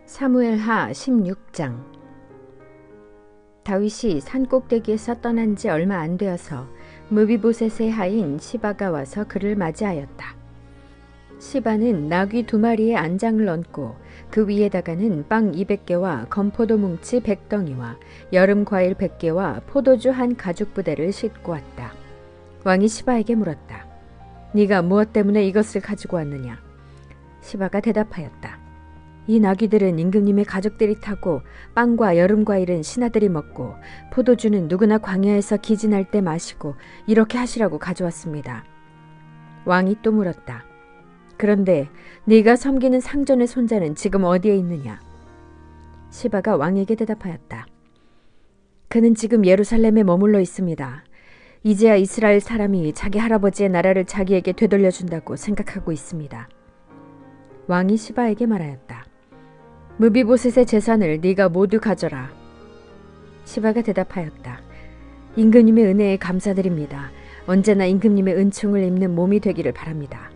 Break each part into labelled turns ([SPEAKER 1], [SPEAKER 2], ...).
[SPEAKER 1] 사무엘하 16장. 다윗이 산꼭대기에서 떠난 지 얼마 안 되어서 무비보셋의 하인 시바가 와서 그를 맞이하였다. 시바는 나귀 2마리에 안장을 얹고 그 위에다가는 빵 200개와 건포도 뭉치 100덩이와 여름 과일 100개와 포도주 한 가죽 부대를 싣고 왔다. 왕이 시바에게 물었다. 네가 무엇 때문에 이것을 가지고 왔느냐? 시바가 대답하였다. 이 나귀들은 임금님의 가족들이 타고 빵과 여름 과일은 신하들이 먹고 포도주는 누구나 광야에서 기진할 때 마시고 이렇게 하시라고 가져왔습니다. 왕이 또 물었다. 그런데 네가 섬기는 상전의 손자는 지금 어디에 있느냐? 시바가 왕에게 대답하였다. 그는 지금 예루살렘에 머물러 있습니다. 이제야 이스라엘 사람이 자기 할아버지의 나라를 자기에게 되돌려준다고 생각하고 있습니다. 왕이 시바에게 말하였다. 무비보셋의 재산을 네가 모두 가져라. 시바가 대답하였다. 임금님의 은혜에 감사드립니다. 언제나 임금님의 은총을 입는 몸이 되기를 바랍니다.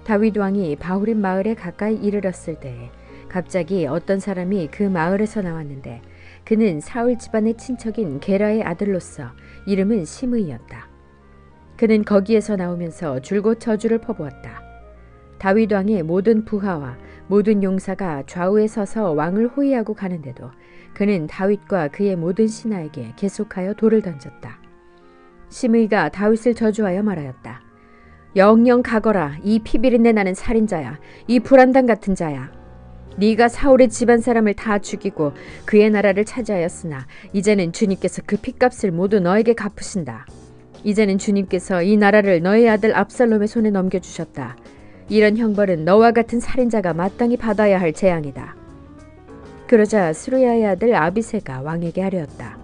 [SPEAKER 1] 다윗 왕이 바후림 마을에 가까이 이르렀을 때에 갑자기 어떤 사람이 그 마을에서 나왔는데 그는 사울 집안의 친척인 게라의 아들로서 이름은 시므이였다. 그는 거기에서 나오면서 줄곧 저주를 퍼부었다. 다윗 왕의 모든 부하와 모든 용사가 좌우에 서서 왕을 호위하고 가는데도 그는 다윗과 그의 모든 신하에게 계속하여 돌을 던졌다. 시므이가 다윗을 저주하여 말하였다. 영영 가거라. 이 피비린내 나는 살인자야. 이 불안당 같은 자야. 네가 사울의 집안 사람을 다 죽이고 그의 나라를 차지하였으나 이제는 주님께서 그 핏값을 모두 너에게 갚으신다. 이제는 주님께서 이 나라를 너의 아들 압살롬의 손에 넘겨주셨다. 이런 형벌은 너와 같은 살인자가 마땅히 받아야 할 재앙이다. 그러자 스루야의 아들 아비새가 왕에게 하려었다.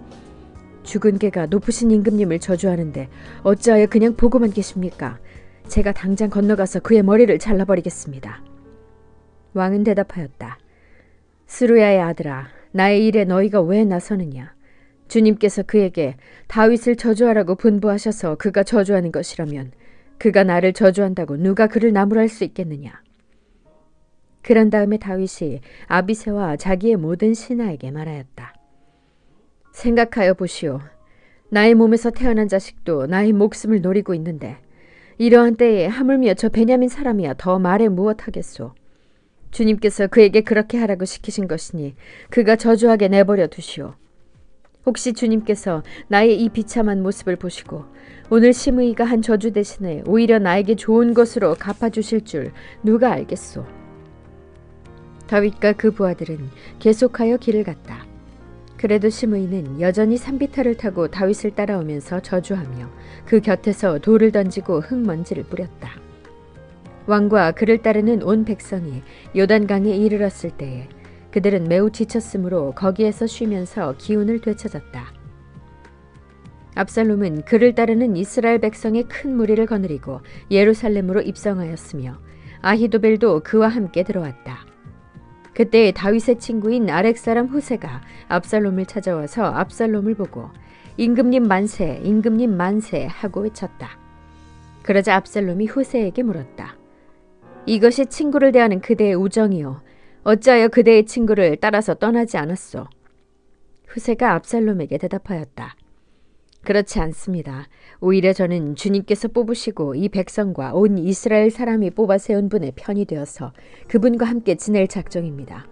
[SPEAKER 1] 죽은 개가 높으신 임금님을 저주하는데 어찌하여 그냥 보고만 계십니까? 제가 당장 건너가서 그의 머리를 잘라버리겠습니다. 왕은 대답하였다. 스루야의 아들아, 나의 일에 너희가 왜 나서느냐? 주님께서 그에게 다윗을 저주하라고 분부하셔서 그가 저주하는 것이라면 그가 나를 저주한다고 누가 그를 나무랄 수 있겠느냐? 그런 다음에 다윗이 아비새와 자기의 모든 신하에게 말하였다. 생각하여 보시오. 나의 몸에서 태어난 자식도 나의 목숨을 노리고 있는데 이러한 때에 하물며 저 베냐민 사람이야 더 말해 무엇하겠소? 주님께서 그에게 그렇게 하라고 시키신 것이니 그가 저주하게 내버려 두시오. 혹시 주님께서 나의 이 비참한 모습을 보시고 오늘 시므이가 한 저주 대신에 오히려 나에게 좋은 것으로 갚아주실 줄 누가 알겠소? 다윗과 그 부하들은 계속하여 길을 갔다. 그래도 시므이는 여전히 산비탈을 타고 다윗을 따라오면서 저주하며 그 곁에서 돌을 던지고 흙먼지를 뿌렸다. 왕과 그를 따르는 온 백성이 요단강에 이르렀을 때에 그들은 매우 지쳤으므로 거기에서 쉬면서 기운을 되찾았다. 압살롬은 그를 따르는 이스라엘 백성의 큰 무리를 거느리고 예루살렘으로 입성하였으며 아히도벨도 그와 함께 들어왔다. 그때 다윗의 친구인 아렉 사람 후세가 압살롬을 찾아와서 압살롬을 보고 임금님 만세, 임금님 만세 하고 외쳤다. 그러자 압살롬이 후세에게 물었다. 이것이 친구를 대하는 그대의 우정이요. 어찌하여 그대의 친구를 따라서 떠나지 않았소? 후세가 압살롬에게 대답하였다. 그렇지 않습니다. 오히려 저는 주님께서 뽑으시고 이 백성과 온 이스라엘 사람이 뽑아 세운 분의 편이 되어서 그분과 함께 지낼 작정입니다.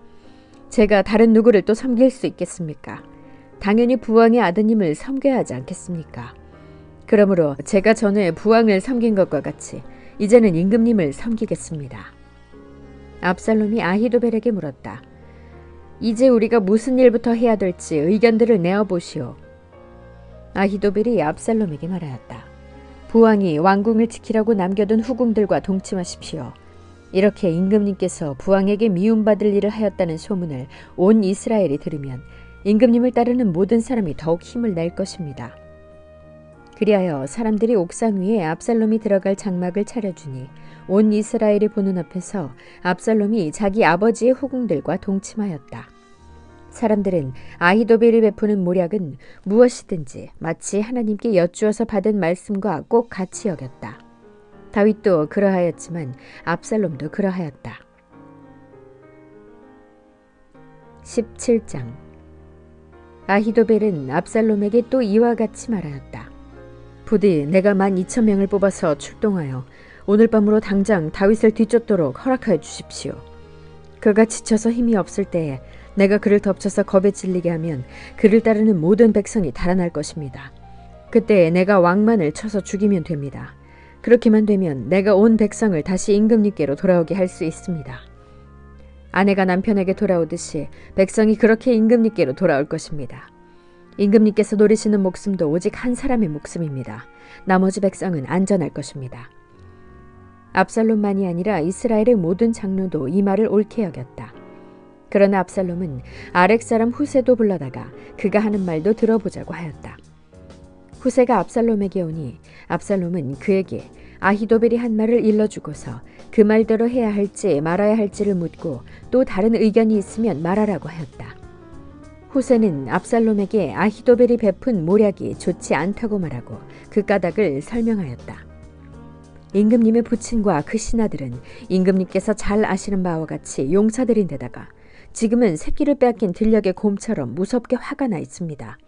[SPEAKER 1] 제가 다른 누구를 또 섬길 수 있겠습니까? 당연히 부왕의 아드님을 섬겨야 하지 않겠습니까? 그러므로 제가 전에 부왕을 섬긴 것과 같이 이제는 임금님을 섬기겠습니다. 압살롬이 아히도벨에게 물었다. 이제 우리가 무슨 일부터 해야 될지 의견들을 내어보시오. 아히도벨이 압살롬에게 말하였다. 부왕이 왕궁을 지키라고 남겨둔 후궁들과 동침하십시오. 이렇게 임금님께서 부왕에게 미움받을 일을 하였다는 소문을 온 이스라엘이 들으면 임금님을 따르는 모든 사람이 더욱 힘을 낼 것입니다. 그리하여 사람들이 옥상 위에 압살롬이 들어갈 장막을 차려주니 온 이스라엘이 보는 앞에서 압살롬이 자기 아버지의 후궁들과 동침하였다. 사람들은 아히도벨이 베푸는 모략은 무엇이든지 마치 하나님께 여쭈어서 받은 말씀과 꼭 같이 여겼다. 다윗도 그러하였지만 압살롬도 그러하였다. 17장. 아히도벨은 압살롬에게 또 이와 같이 말하였다. 부디 내가 12,000명을 뽑아서 출동하여 오늘 밤으로 당장 다윗을 뒤쫓도록 허락하여 주십시오. 그가 지쳐서 힘이 없을 때에 내가 그를 덮쳐서 겁에 질리게 하면 그를 따르는 모든 백성이 달아날 것입니다. 그때 내가 왕만을 쳐서 죽이면 됩니다. 그렇게만 되면 내가 온 백성을 다시 임금님께로 돌아오게 할 수 있습니다. 아내가 남편에게 돌아오듯이 백성이 그렇게 임금님께로 돌아올 것입니다. 임금님께서 노리시는 목숨도 오직 한 사람의 목숨입니다. 나머지 백성은 안전할 것입니다. 압살롬만이 아니라 이스라엘의 모든 장로도 이 말을 옳게 여겼다. 그러나 압살롬은 아렉 사람 후세도 불러다가 그가 하는 말도 들어보자고 하였다. 후세가 압살롬에게 오니 압살롬은 그에게 아히도벨이 한 말을 일러주고서 그 말대로 해야 할지 말아야 할지를 묻고 또 다른 의견이 있으면 말하라고 하였다. 후세는 압살롬에게 아히도벨이 베푼 모략이 좋지 않다고 말하고 그 까닭을 설명하였다. 임금님의 부친과 그 신하들은 임금님께서 잘 아시는 바와 같이 용사들인데다가 지금은 새끼를 빼앗긴 들녘의 곰처럼 무섭게 화가 나 있습니다.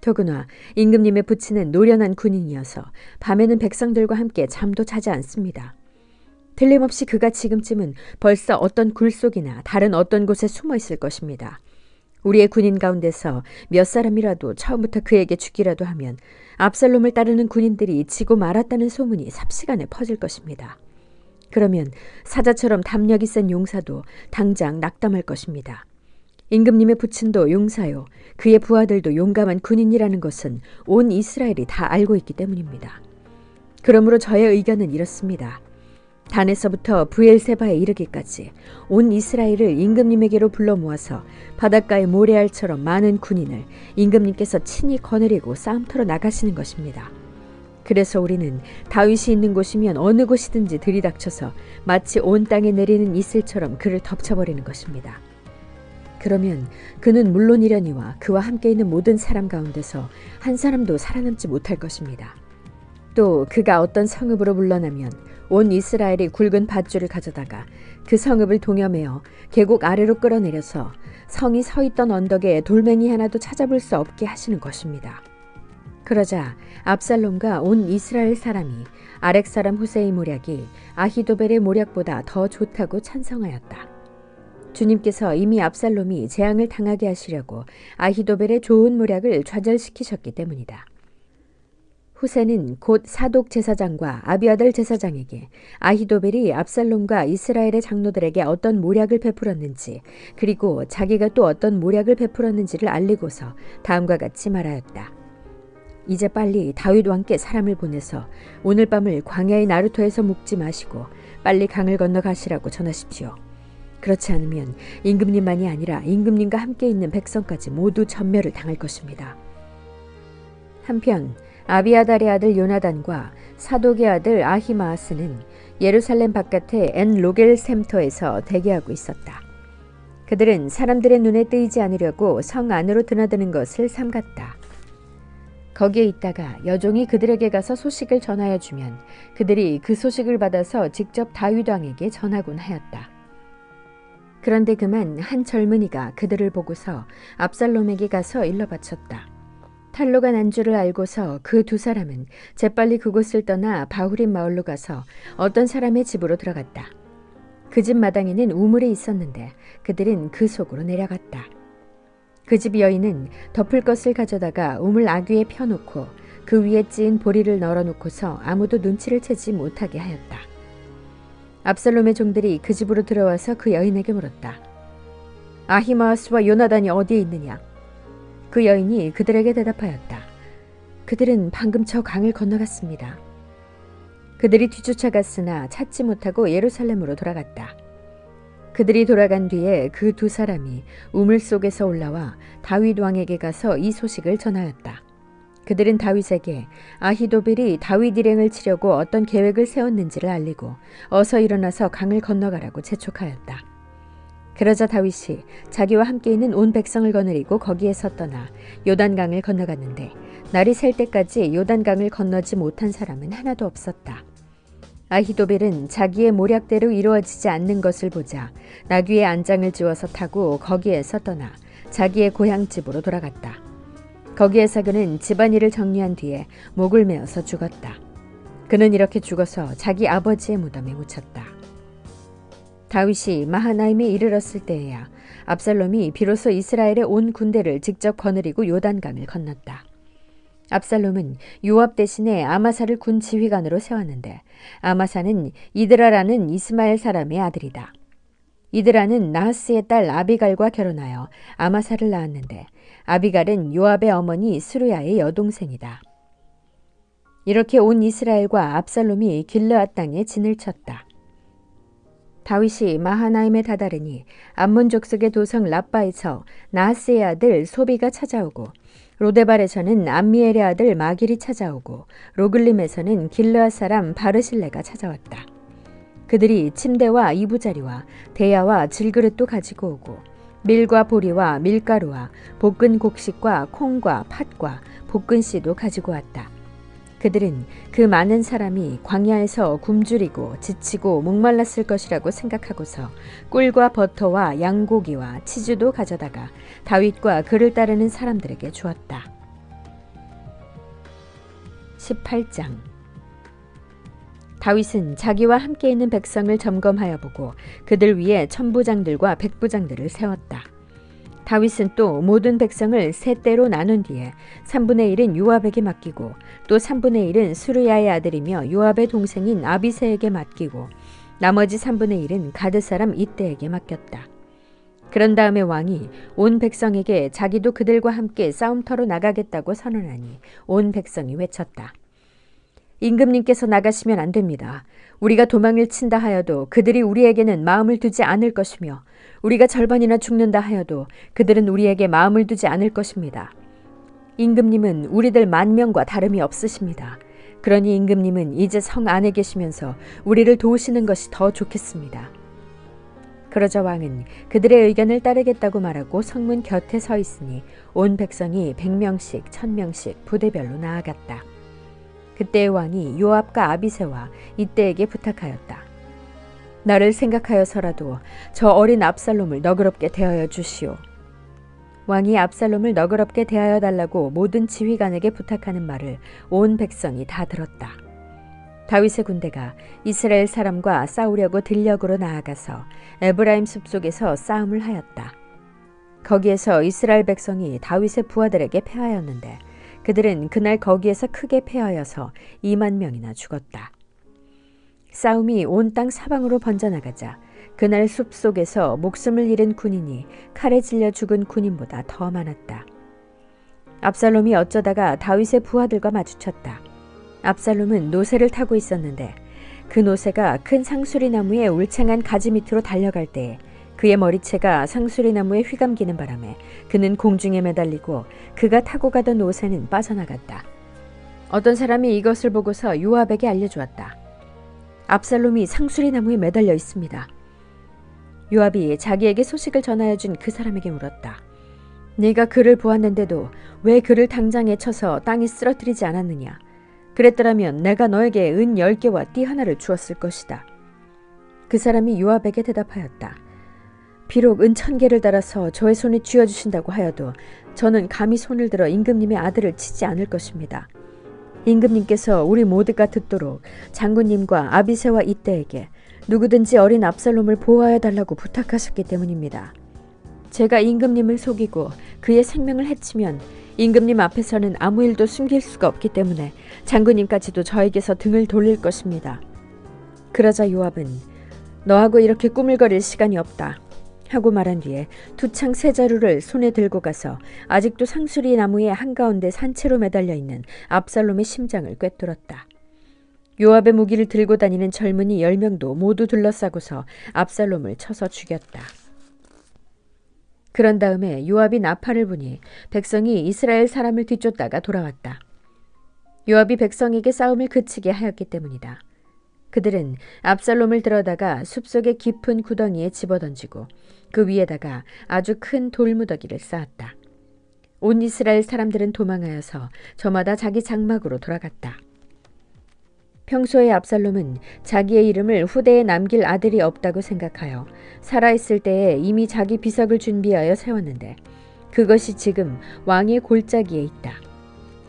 [SPEAKER 1] 더구나 임금님의 부친은 노련한 군인이어서 밤에는 백성들과 함께 잠도 자지 않습니다. 틀림없이 그가 지금쯤은 벌써 어떤 굴속이나 다른 어떤 곳에 숨어 있을 것입니다. 우리의 군인 가운데서 몇 사람이라도 처음부터 그에게 죽기라도 하면 압살롬을 따르는 군인들이 지고 말았다는 소문이 삽시간에 퍼질 것입니다. 그러면 사자처럼 담력이 센 용사도 당장 낙담할 것입니다. 임금님의 부친도 용사요, 그의 부하들도 용감한 군인이라는 것은 온 이스라엘이 다 알고 있기 때문입니다. 그러므로 저의 의견은 이렇습니다. 단에서부터 브엘세바에 이르기까지 온 이스라엘을 임금님에게로 불러 모아서 바닷가의 모래알처럼 많은 군인을 임금님께서 친히 거느리고 싸움터로 나가시는 것입니다. 그래서 우리는 다윗이 있는 곳이면 어느 곳이든지 들이닥쳐서 마치 온 땅에 내리는 이슬처럼 그를 덮쳐버리는 것입니다. 그러면 그는 물론이려니와 그와 함께 있는 모든 사람 가운데서 한 사람도 살아남지 못할 것입니다. 또 그가 어떤 성읍으로 물러나면 온 이스라엘이 굵은 밧줄을 가져다가 그 성읍을 동여매어 계곡 아래로 끌어내려서 성이 서 있던 언덕에 돌멩이 하나도 찾아볼 수 없게 하시는 것입니다. 그러자 압살롬과 온 이스라엘 사람이 아렉 사람 후세의 모략이 아히도벨의 모략보다 더 좋다고 찬성하였다. 주님께서 이미 압살롬이 재앙을 당하게 하시려고 아히도벨의 좋은 모략을 좌절시키셨기 때문이다. 후세는 곧 사독 제사장과 아비아달 제사장에게 아히도벨이 압살롬과 이스라엘의 장로들에게 어떤 모략을 베풀었는지 그리고 자기가 또 어떤 모략을 베풀었는지를 알리고서 다음과 같이 말하였다. 이제 빨리 다윗 왕께 사람을 보내서 오늘 밤을 광야의 나루토에서 묵지 마시고 빨리 강을 건너 가시라고 전하십시오. 그렇지 않으면 임금님만이 아니라 임금님과 함께 있는 백성까지 모두 전멸을 당할 것입니다. 한편 아비아달의 아들 요나단과 사독의 아들 아히마아스는 예루살렘 바깥의 엔 로겔 샘터에서 대기하고 있었다. 그들은 사람들의 눈에 띄지 않으려고 성 안으로 드나드는 것을 삼갔다. 거기에 있다가 여종이 그들에게 가서 소식을 전하여 주면 그들이 그 소식을 받아서 직접 다윗 왕에게 전하곤 하였다. 그런데 그만 한 젊은이가 그들을 보고서 압살롬에게 가서 일러 바쳤다. 탈로가 난 줄을 알고서 그 두 사람은 재빨리 그곳을 떠나 바후림 마을로 가서 어떤 사람의 집으로 들어갔다. 그 집 마당에는 우물이 있었는데 그들은 그 속으로 내려갔다. 그 집 여인은 덮을 것을 가져다가 우물 아귀에 펴놓고 그 위에 찐 보리를 널어놓고서 아무도 눈치를 채지 못하게 하였다. 압살롬의 종들이 그 집으로 들어와서 그 여인에게 물었다. 아히마아스와 요나단이 어디에 있느냐? 그 여인이 그들에게 대답하였다. 그들은 방금 저 강을 건너갔습니다. 그들이 뒤쫓아갔으나 찾지 못하고 예루살렘으로 돌아갔다. 그들이 돌아간 뒤에 그 두 사람이 우물 속에서 올라와 다윗 왕에게 가서 이 소식을 전하였다. 그들은 다윗에게 아히도벨이 다윗 일행을 치려고 어떤 계획을 세웠는지를 알리고 어서 일어나서 강을 건너가라고 재촉하였다. 그러자 다윗이 자기와 함께 있는 온 백성을 거느리고 거기에서 떠나 요단강을 건너갔는데 날이 셀 때까지 요단강을 건너지 못한 사람은 하나도 없었다. 아히도벨은 자기의 모략대로 이루어지지 않는 것을 보자 나귀의 안장을 지워서 타고 거기에서 떠나 자기의 고향집으로 돌아갔다. 거기에서 그는 집안일을 정리한 뒤에 목을 메어서 죽었다. 그는 이렇게 죽어서 자기 아버지의 무덤에 묻혔다. 다윗이 마하나임에 이르렀을 때에야 압살롬이 비로소 이스라엘의 온 군대를 직접 거느리고 요단강을 건넜다. 압살롬은 요압 대신에 아마사를 군 지휘관으로 세웠는데 아마사는 이드라라는 이스마엘 사람의 아들이다. 이드라는 나하스의 딸 아비갈과 결혼하여 아마사를 낳았는데 아비갈은 요압의 어머니 스루야의 여동생이다. 이렇게 온 이스라엘과 압살롬이 길르앗 땅에 진을 쳤다. 다윗이 마하나임에 다다르니 암몬 족속의 도성 라빠에서 나하스의 아들 소비가 찾아오고 로데발에서는 암미엘의 아들 마길이 찾아오고 로글림에서는 길르앗 사람 바르실레가 찾아왔다. 그들이 침대와 이부자리와 대야와 질그릇도 가지고 오고 밀과 보리와 밀가루와 볶은 곡식과 콩과 팥과 볶은 씨도 가지고 왔다. 그들은 그 많은 사람이 광야에서 굶주리고 지치고 목말랐을 것이라고 생각하고서 꿀과 버터와 양고기와 치즈도 가져다가 다윗과 그를 따르는 사람들에게 주었다. 18장. 다윗은 자기와 함께 있는 백성을 점검하여 보고 그들 위에 천부장들과 백부장들을 세웠다. 다윗은 또 모든 백성을 세 때로 나눈 뒤에 3분의 1은 요압에게 맡기고 또 3분의 1은 수르야의 아들이며 요압의 동생인 아비새에게 맡기고 나머지 3분의 1은 가드 사람 이때에게 맡겼다. 그런 다음에 왕이 온 백성에게 자기도 그들과 함께 싸움터로 나가겠다고 선언하니 온 백성이 외쳤다. 임금님께서 나가시면 안 됩니다. 우리가 도망을 친다 하여도 그들이 우리에게는 마음을 두지 않을 것이며 우리가 절반이나 죽는다 하여도 그들은 우리에게 마음을 두지 않을 것입니다. 임금님은 우리들 10,000명과 다름이 없으십니다. 그러니 임금님은 이제 성 안에 계시면서 우리를 도우시는 것이 더 좋겠습니다. 그러자 왕은 그들의 의견을 따르겠다고 말하고 성문 곁에 서 있으니 온 백성이 100명씩 1000명씩 부대별로 나아갔다. 그때의 왕이 요압과 아비새와 이때에게 부탁하였다. 나를 생각하여서라도 저 어린 압살롬을 너그럽게 대하여 주시오. 왕이 압살롬을 너그럽게 대하여 달라고 모든 지휘관에게 부탁하는 말을 온 백성이 다 들었다. 다윗의 군대가 이스라엘 사람과 싸우려고 들녘으로 나아가서 에브라임 숲속에서 싸움을 하였다. 거기에서 이스라엘 백성이 다윗의 부하들에게 패하였는데 그들은 그날 거기에서 크게 패하여서 20,000명이나 죽었다. 싸움이 온 땅 사방으로 번져나가자 그날 숲속에서 목숨을 잃은 군인이 칼에 찔려 죽은 군인보다 더 많았다. 압살롬이 어쩌다가 다윗의 부하들과 마주쳤다. 압살롬은 노새를 타고 있었는데 그 노새가 큰 상수리 나무의 울창한 가지 밑으로 달려갈 때에 그의 머리채가 상수리 나무에 휘감기는 바람에 그는 공중에 매달리고 그가 타고 가던 노새는 빠져나갔다. 어떤 사람이 이것을 보고서 요압에게 알려주었다. 압살롬이 상수리 나무에 매달려 있습니다. 요압이 자기에게 소식을 전하여 준 그 사람에게 물었다. 네가 그를 보았는데도 왜 그를 당장에 쳐서 땅에 쓰러뜨리지 않았느냐? 그랬더라면 내가 너에게 은 10개와 띠 하나를 주었을 것이다. 그 사람이 요압에게 대답하였다. 비록 은 1,000개를 달아서 저의 손에 쥐어주신다고 하여도 저는 감히 손을 들어 임금님의 아들을 치지 않을 것입니다. 임금님께서 우리 모두가 듣도록 장군님과 아비새와 이때에게 누구든지 어린 압살롬을 보호하여 달라고 부탁하셨기 때문입니다. 제가 임금님을 속이고 그의 생명을 해치면 임금님 앞에서는 아무 일도 숨길 수가 없기 때문에 장군님까지도 저에게서 등을 돌릴 것입니다. 그러자 요압은 너하고 이렇게 꾸물거릴 시간이 없다 하고 말한 뒤에 두창 세 자루를 손에 들고 가서 아직도 상수리 나무의 한가운데 산채로 매달려 있는 압살롬의 심장을 꿰뚫었다. 요압의 무기를 들고 다니는 젊은이 10명도 모두 둘러싸고서 압살롬을 쳐서 죽였다. 그런 다음에 요압이 나팔을 부니 백성이 이스라엘 사람을 뒤쫓다가 돌아왔다. 요압이 백성에게 싸움을 그치게 하였기 때문이다. 그들은 압살롬을 들어다가 숲속의 깊은 구덩이에 집어던지고 그 위에다가 아주 큰 돌무더기를 쌓았다. 온 이스라엘 사람들은 도망하여서 저마다 자기 장막으로 돌아갔다. 평소에 압살롬은 자기의 이름을 후대에 남길 아들이 없다고 생각하여 살아있을 때에 이미 자기 비석을 준비하여 세웠는데 그것이 지금 왕의 골짜기에 있다.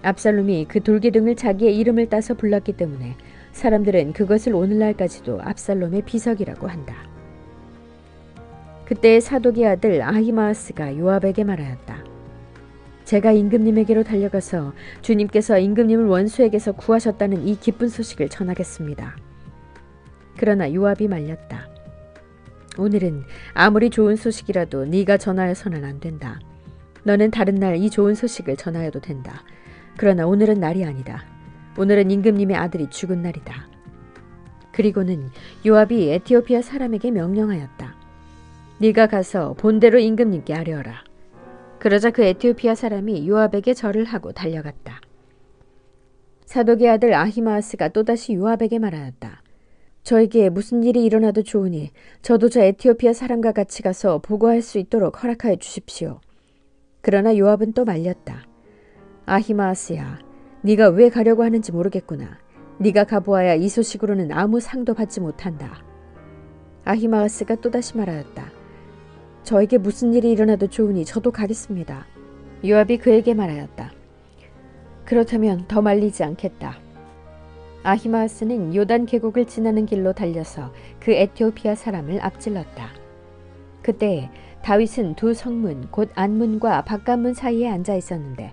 [SPEAKER 1] 압살롬이 그 돌기둥을 자기의 이름을 따서 불렀기 때문에 사람들은 그것을 오늘날까지도 압살롬의 비석이라고 한다. 그때 사독의 아들 아히마아스가 요압에게 말하였다. 제가 임금님에게로 달려가서 주님께서 임금님을 원수에게서 구하셨다는 이 기쁜 소식을 전하겠습니다. 그러나 요압이 말렸다. 오늘은 아무리 좋은 소식이라도 네가 전하여서는 안 된다. 너는 다른 날 이 좋은 소식을 전하여도 된다. 그러나 오늘은 날이 아니다. 오늘은 임금님의 아들이 죽은 날이다. 그리고는 요압이 에티오피아 사람에게 명령하였다. 네가 가서 본대로 임금님께 아뢰어라. 그러자 그 에티오피아 사람이 요압에게 절을 하고 달려갔다. 사독의 아들 아히마아스가 또다시 요압에게 말하였다. 저에게 무슨 일이 일어나도 좋으니 저도 저 에티오피아 사람과 같이 가서 보고할 수 있도록 허락하여 주십시오. 그러나 요압은 또 말렸다. 아히마아스야, 네가 왜 가려고 하는지 모르겠구나. 네가 가보아야 이 소식으로는 아무 상도 받지 못한다. 아히마아스가 또다시 말하였다. 저에게 무슨 일이 일어나도 좋으니 저도 가겠습니다. 요압이 그에게 말하였다. 그렇다면 더 말리지 않겠다. 아히마아스는 요단 계곡을 지나는 길로 달려서 그 에티오피아 사람을 앞질렀다. 그때 다윗은 두 성문 곧 안문과 바깥문 사이에 앉아 있었는데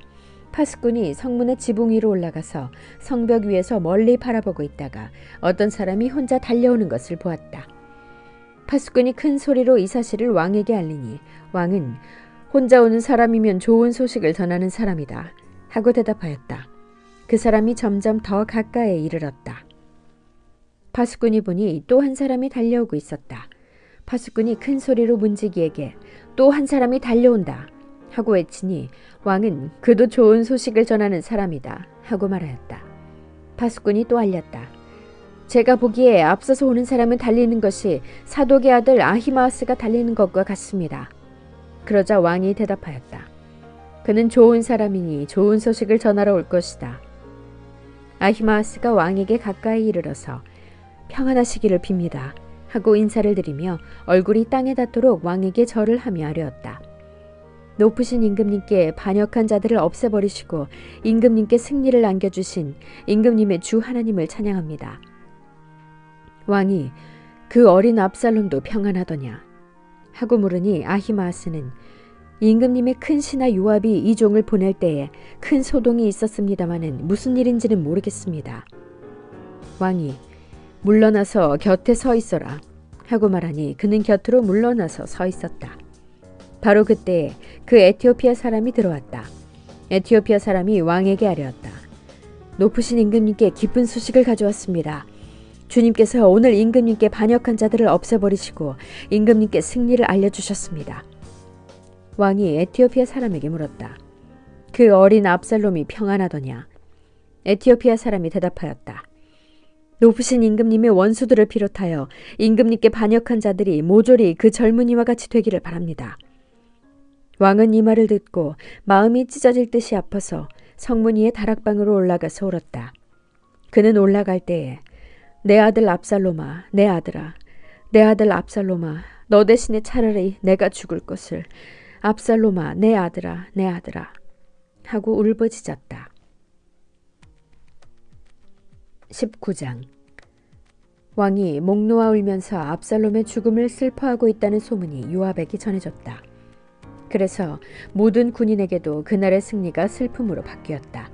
[SPEAKER 1] 파수꾼이 성문의 지붕 위로 올라가서 성벽 위에서 멀리 바라보고 있다가 어떤 사람이 혼자 달려오는 것을 보았다. 파수꾼이 큰 소리로 이 사실을 왕에게 알리니 왕은 혼자 오는 사람이면 좋은 소식을 전하는 사람이다 하고 대답하였다. 그 사람이 점점 더 가까이에 이르렀다. 파수꾼이 보니 또 한 사람이 달려오고 있었다. 파수꾼이 큰 소리로 문지기에게 또 한 사람이 달려온다 하고 외치니 왕은 그도 좋은 소식을 전하는 사람이다 하고 말하였다. 파수꾼이 또 알렸다. 제가 보기에 앞서서 오는 사람은 달리는 것이 사독의 아들 아히마아스가 달리는 것과 같습니다. 그러자 왕이 대답하였다. 그는 좋은 사람이니 좋은 소식을 전하러 올 것이다. 아히마아스가 왕에게 가까이 이르러서 평안하시기를 빕니다 하고 인사를 드리며 얼굴이 땅에 닿도록 왕에게 절을 하며 아뢰었다. 높으신 임금님께 반역한 자들을 없애버리시고 임금님께 승리를 안겨주신 임금님의 주 하나님을 찬양합니다. 왕이 그 어린 압살롬도 평안하더냐 하고 물으니 아히마아스는 임금님의 큰 신하 요압이 이 종을 보낼 때에 큰 소동이 있었습니다마는 무슨 일인지는 모르겠습니다. 왕이 물러나서 곁에 서 있어라 하고 말하니 그는 곁으로 물러나서 서 있었다. 바로 그때 그 에티오피아 사람이 들어왔다. 에티오피아 사람이 왕에게 아뢰었다. 높으신 임금님께 기쁜 소식을 가져왔습니다. 주님께서 오늘 임금님께 반역한 자들을 없애버리시고 임금님께 승리를 알려주셨습니다. 왕이 에티오피아 사람에게 물었다. 그 어린 압살롬이 평안하더냐? 에티오피아 사람이 대답하였다. 높으신 임금님의 원수들을 비롯하여 임금님께 반역한 자들이 모조리 그 젊은이와 같이 되기를 바랍니다. 왕은 이 말을 듣고 마음이 찢어질 듯이 아파서 성문 위의 다락방으로 올라가서 울었다. 그는 올라갈 때에 내 아들 압살롬아, 내 아들아, 내 아들 압살롬아, 너 대신에 차라리 내가 죽을 것을, 압살롬아, 내 아들아, 내 아들아 하고 울부짖었다. 19장. 왕이 목 놓아 울면서 압살롬의 죽음을 슬퍼하고 있다는 소문이 요압에게 전해졌다. 그래서 모든 군인에게도 그날의 승리가 슬픔으로 바뀌었다.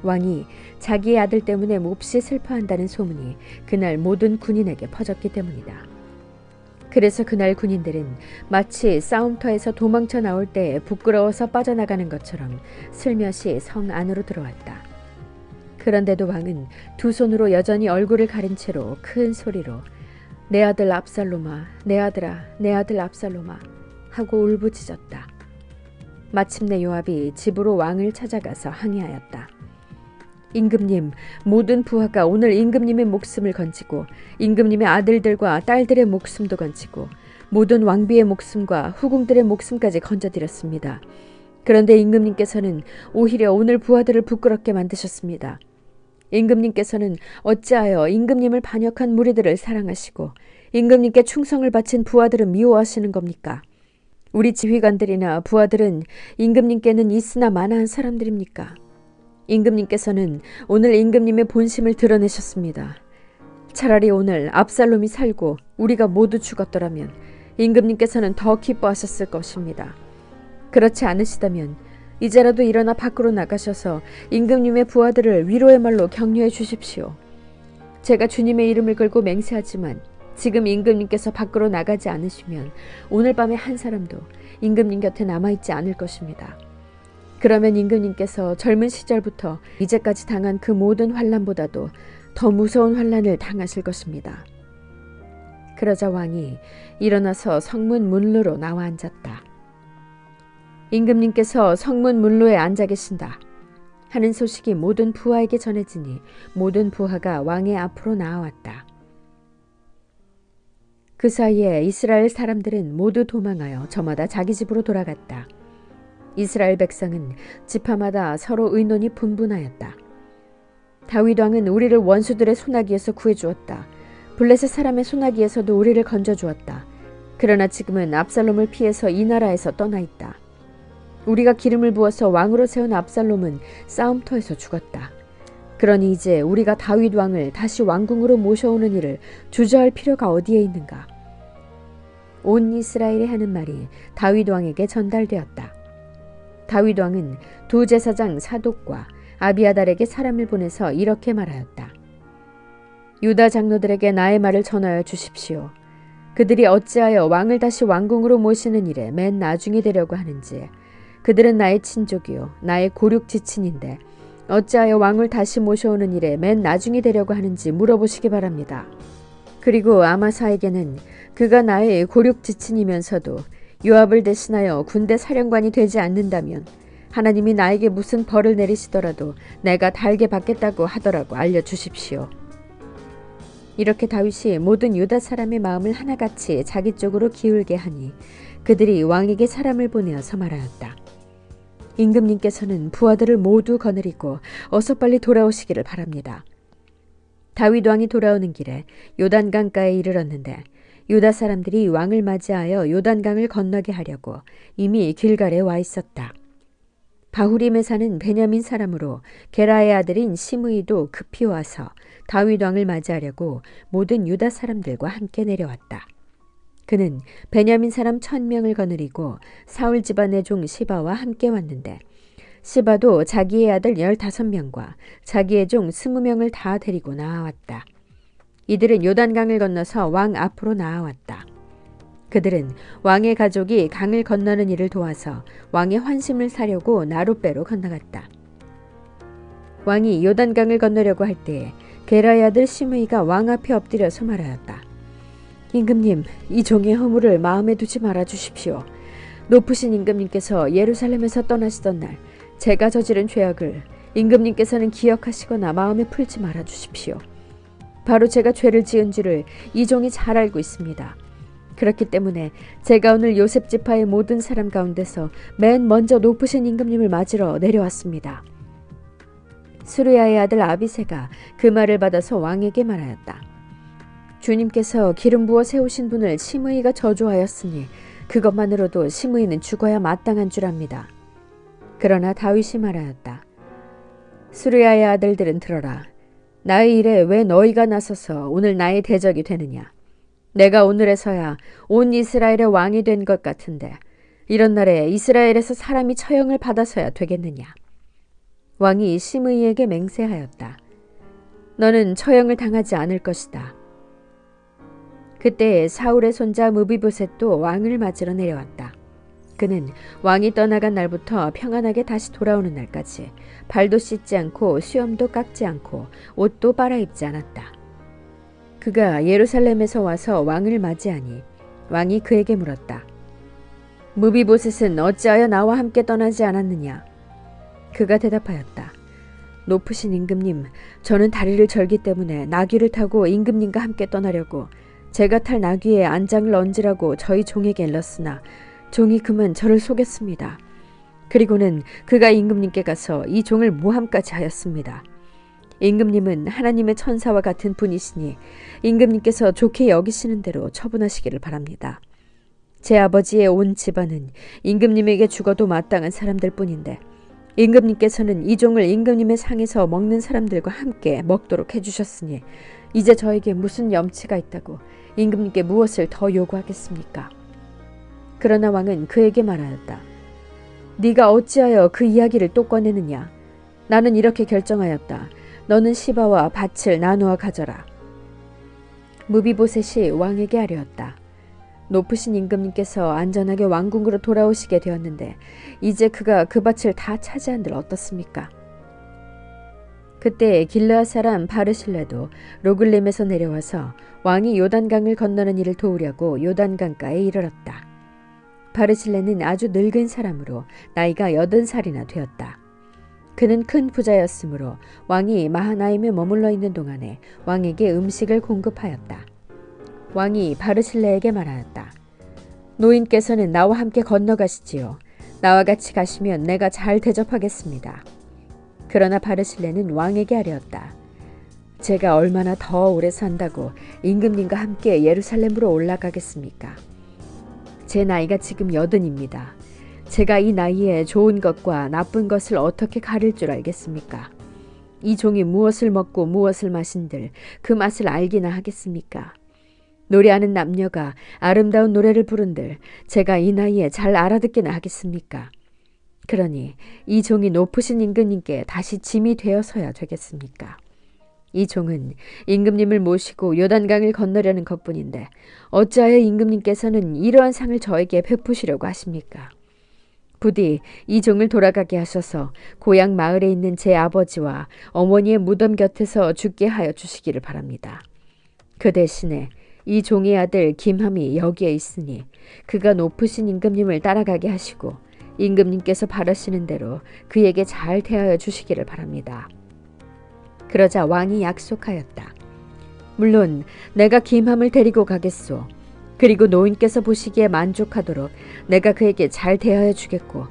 [SPEAKER 1] 왕이 자기의 아들 때문에 몹시 슬퍼한다는 소문이 그날 모든 군인에게 퍼졌기 때문이다. 그래서 그날 군인들은 마치 싸움터에서 도망쳐 나올 때 부끄러워서 빠져나가는 것처럼 슬며시 성 안으로 들어왔다. 그런데도 왕은 두 손으로 여전히 얼굴을 가린 채로 큰 소리로 내 아들 압살롬아, 내 아들아, 내 아들 압살롬아 하고 울부짖었다. 마침내 요압이 집으로 왕을 찾아가서 항의하였다. 임금님, 모든 부하가 오늘 임금님의 목숨을 건지고 임금님의 아들들과 딸들의 목숨도 건지고 모든 왕비의 목숨과 후궁들의 목숨까지 건져드렸습니다. 그런데 임금님께서는 오히려 오늘 부하들을 부끄럽게 만드셨습니다. 임금님께서는 어찌하여 임금님을 반역한 무리들을 사랑하시고 임금님께 충성을 바친 부하들은 미워하시는 겁니까? 우리 지휘관들이나 부하들은 임금님께는 있으나 마나한 사람들입니까? 임금님께서는 오늘 임금님의 본심을 드러내셨습니다. 차라리 오늘 압살롬이 살고 우리가 모두 죽었더라면 임금님께서는 더 기뻐하셨을 것입니다. 그렇지 않으시다면 이제라도 일어나 밖으로 나가셔서 임금님의 부하들을 위로의 말로 격려해 주십시오. 제가 주님의 이름을 걸고 맹세하지만 지금 임금님께서 밖으로 나가지 않으시면 오늘 밤에 한 사람도 임금님 곁에 남아있지 않을 것입니다. 그러면 임금님께서 젊은 시절부터 이제까지 당한 그 모든 환난보다도 더 무서운 환난을 당하실 것입니다. 그러자 왕이 일어나서 성문 문로로 나와 앉았다. 임금님께서 성문 문로에 앉아 계신다 하는 소식이 모든 부하에게 전해지니 모든 부하가 왕의 앞으로 나아왔다. 그 사이에 이스라엘 사람들은 모두 도망하여 저마다 자기 집으로 돌아갔다. 이스라엘 백성은 지파마다 서로 의논이 분분하였다. 다윗 왕은 우리를 원수들의 손아귀에서 구해주었다. 블레셋 사람의 손아귀에서도 우리를 건져주었다. 그러나 지금은 압살롬을 피해서 이 나라에서 떠나 있다. 우리가 기름을 부어서 왕으로 세운 압살롬은 싸움터에서 죽었다. 그러니 이제 우리가 다윗 왕을 다시 왕궁으로 모셔오는 일을 주저할 필요가 어디에 있는가? 온 이스라엘이 하는 말이 다윗 왕에게 전달되었다. 다윗 왕은 두 제사장 사독과 아비아달에게 사람을 보내서 이렇게 말하였다. 유다 장로들에게 나의 말을 전하여 주십시오. 그들이 어찌하여 왕을 다시 왕궁으로 모시는 일에 맨 나중에 되려고 하는지. 그들은 나의 친족이요 나의 고륙 지친인데 어찌하여 왕을 다시 모셔오는 일에 맨 나중에 되려고 하는지 물어보시기 바랍니다. 그리고 아마사에게는 그가 나의 고륙 지친이면서도 요압을 대신하여 군대 사령관이 되지 않는다면 하나님이 나에게 무슨 벌을 내리시더라도 내가 달게 받겠다고 하더라고 알려주십시오. 이렇게 다윗이 모든 유다 사람의 마음을 하나같이 자기 쪽으로 기울게 하니 그들이 왕에게 사람을 보내어서 말하였다. 임금님께서는 부하들을 모두 거느리고 어서 빨리 돌아오시기를 바랍니다. 다윗 왕이 돌아오는 길에 요단강가에 이르렀는데 유다 사람들이 왕을 맞이하여 요단강을 건너게 하려고 이미 길갈에 와 있었다. 바후림에 사는 베냐민 사람으로 게라의 아들인 시므이도 급히 와서 다윗 왕을 맞이하려고 모든 유다 사람들과 함께 내려왔다. 그는 베냐민 사람 1000명을 거느리고 사울 집안의 종 시바와 함께 왔는데 시바도 자기의 아들 15명과 자기의 종 20명을 다 데리고 나아왔다. 이들은 요단강을 건너서 왕 앞으로 나아왔다. 그들은 왕의 가족이 강을 건너는 일을 도와서 왕의 환심을 사려고 나룻배로 건너갔다. 왕이 요단강을 건너려고 할 때에 게라의 아들 시므이가 왕 앞에 엎드려서 말하였다. 임금님, 이 종의 허물을 마음에 두지 말아 주십시오. 높으신 임금님께서 예루살렘에서 떠나시던 날 제가 저지른 죄악을 임금님께서는 기억하시거나 마음에 풀지 말아 주십시오. 바로 제가 죄를 지은 줄을 이 종이 잘 알고 있습니다. 그렇기 때문에 제가 오늘 요셉 지파의 모든 사람 가운데서 맨 먼저 높으신 임금님을 맞으러 내려왔습니다. 수르야의 아들 아비새가 그 말을 받아서 왕에게 말하였다. 주님께서 기름 부어 세우신 분을 시므이가 저주하였으니 그것만으로도 시므이는 죽어야 마땅한 줄 압니다. 그러나 다윗이 말하였다. 수르야의 아들들은 들어라. 나의 일에 왜 너희가 나서서 오늘 나의 대적이 되느냐. 내가 오늘에서야 온 이스라엘의 왕이 된 것 같은데 이런 날에 이스라엘에서 사람이 처형을 받아서야 되겠느냐. 왕이 시므이에게 맹세하였다. 너는 처형을 당하지 않을 것이다. 그때 사울의 손자 무비보셋도 왕을 맞으러 내려왔다. 그는 왕이 떠나간 날부터 평안하게 다시 돌아오는 날까지 발도 씻지 않고 수염도 깎지 않고 옷도 빨아입지 않았다. 그가 예루살렘에서 와서 왕을 맞이하니 왕이 그에게 물었다. 무비보셋은 어찌하여 나와 함께 떠나지 않았느냐? 그가 대답하였다. 높으신 임금님, 저는 다리를 절기 때문에 나귀를 타고 임금님과 함께 떠나려고 제가 탈 나귀에 안장을 얹으라고 저희 종에게 일렀으나 종이 그만 저를 속였습니다. 그리고는 그가 임금님께 가서 이 종을 모함까지 하였습니다. 임금님은 하나님의 천사와 같은 분이시니 임금님께서 좋게 여기시는 대로 처분하시기를 바랍니다. 제 아버지의 온 집안은 임금님에게 죽어도 마땅한 사람들 뿐인데 임금님께서는 이 종을 임금님의 상에서 먹는 사람들과 함께 먹도록 해주셨으니 이제 저에게 무슨 염치가 있다고 임금님께 무엇을 더 요구하겠습니까? 그러나 왕은 그에게 말하였다. 네가 어찌하여 그 이야기를 또 꺼내느냐? 나는 이렇게 결정하였다. 너는 시바와 밭을 나누어 가져라. 무비보셋이 왕에게 아뢰었다. 높으신 임금님께서 안전하게 왕궁으로 돌아오시게 되었는데 이제 그가 그 밭을 다 차지한들 어떻습니까? 그때 길르앗 사람 바르실레도 로글림에서 내려와서 왕이 요단강을 건너는 일을 도우려고 요단강가에 이르렀다. 바르실레는 아주 늙은 사람으로 나이가 80살이나 되었다. 그는 큰 부자였으므로 왕이 마하나임에 머물러 있는 동안에 왕에게 음식을 공급하였다. 왕이 바르실레에게 말하였다. 노인께서는 나와 함께 건너가시지요. 나와 같이 가시면 내가 잘 대접하겠습니다. 그러나 바르실레는 왕에게 아뢰었다. 제가 얼마나 더 오래 산다고 임금님과 함께 예루살렘으로 올라가겠습니까? 제 나이가 지금 80입니다. 제가 이 나이에 좋은 것과 나쁜 것을 어떻게 가릴 줄 알겠습니까? 이 종이 무엇을 먹고 무엇을 마신들 그 맛을 알기나 하겠습니까? 노래하는 남녀가 아름다운 노래를 부른들 제가 이 나이에 잘 알아듣기나 하겠습니까? 그러니 이 종이 높으신 임금님께 다시 짐이 되어서야 되겠습니까? 이 종은 임금님을 모시고 요단강을 건너려는 것뿐인데 어찌하여 임금님께서는 이러한 상을 저에게 베푸시려고 하십니까? 부디 이 종을 돌아가게 하셔서 고향 마을에 있는 제 아버지와 어머니의 무덤 곁에서 죽게 하여 주시기를 바랍니다. 그 대신에 이 종의 아들 김함이 여기에 있으니 그가 높으신 임금님을 따라가게 하시고 임금님께서 바라시는 대로 그에게 잘 대하여 주시기를 바랍니다. 그러자 왕이 약속하였다. 물론 내가 김함을 데리고 가겠소. 그리고 노인께서 보시기에 만족하도록 내가 그에게 잘 대하여 주겠고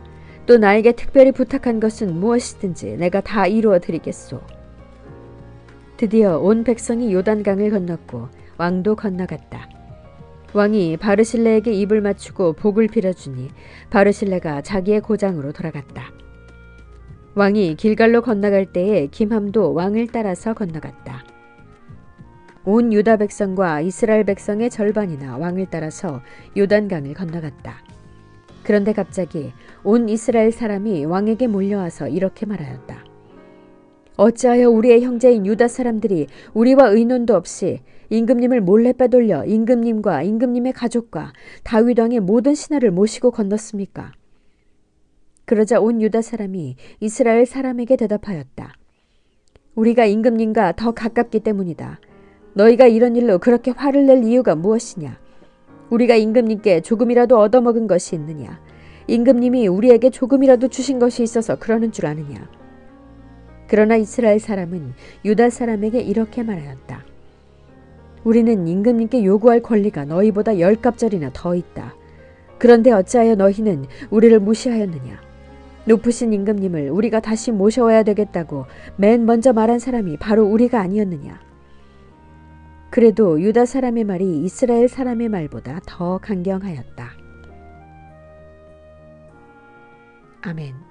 [SPEAKER 1] 또 나에게 특별히 부탁한 것은 무엇이든지 내가 다 이루어 드리겠소. 드디어 온 백성이 요단강을 건넜고 왕도 건너갔다. 왕이 바르실레에게 입을 맞추고 복을 빌어주니 바르실레가 자기의 고장으로 돌아갔다. 왕이 길갈로 건너갈 때에 김함도 왕을 따라서 건너갔다. 온 유다 백성과 이스라엘 백성의 절반이나 왕을 따라서 요단강을 건너갔다. 그런데 갑자기 온 이스라엘 사람이 왕에게 몰려와서 이렇게 말하였다. 어찌하여 우리의 형제인 유다 사람들이 우리와 의논도 없이 임금님을 몰래 빼돌려 임금님과 임금님의 가족과 다윗 왕의 모든 신하를 모시고 건넜습니까? 그러자 온 유다 사람이 이스라엘 사람에게 대답하였다. 우리가 임금님과 더 가깝기 때문이다. 너희가 이런 일로 그렇게 화를 낼 이유가 무엇이냐? 우리가 임금님께 조금이라도 얻어먹은 것이 있느냐? 임금님이 우리에게 조금이라도 주신 것이 있어서 그러는 줄 아느냐? 그러나 이스라엘 사람은 유다 사람에게 이렇게 말하였다. 우리는 임금님께 요구할 권리가 너희보다 10갑절이나 더 있다. 그런데 어찌하여 너희는 우리를 무시하였느냐? 높으신 임금님을 우리가 다시 모셔와야 되겠다고 맨 먼저 말한 사람이 바로 우리가 아니었느냐? 그래도 유다 사람의 말이 이스라엘 사람의 말보다 더 강경하였다. 아멘.